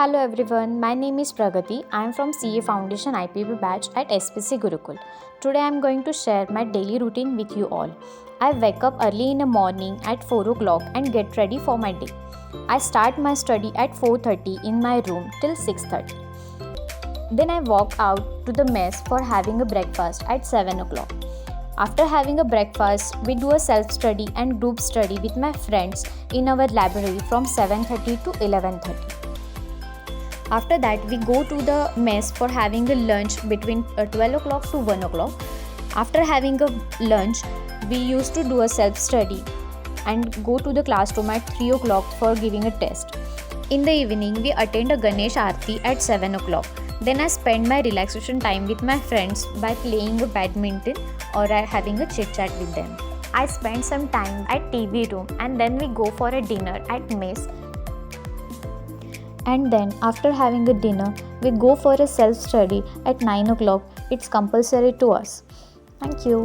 Hello everyone, my name is Pragati. I am from CA Foundation IPP batch at SPC Gurukul. Today I am going to share my daily routine with you all. I wake up early in the morning at 4 o'clock and get ready for my day. I start my study at 4:30 in my room till 6:30. Then I walk out to the mess for having a breakfast at 7 o'clock. After having a breakfast, we do a self-study and group study with my friends in our library from 7:30 to 11:30. After that, we go to the mess for having a lunch between 12 o'clock to 1 o'clock. After having a lunch, we used to do a self-study and go to the classroom at 3 o'clock for giving a test. In the evening, we attend a Ganesh Aarti at 7 o'clock. Then I spend my relaxation time with my friends by playing a badminton or having a chit-chat with them. I spend some time at TV room and then we go for a dinner at mess. And then after having a dinner, we go for a self-study at 9 o'clock. It's compulsory to us. Thank you.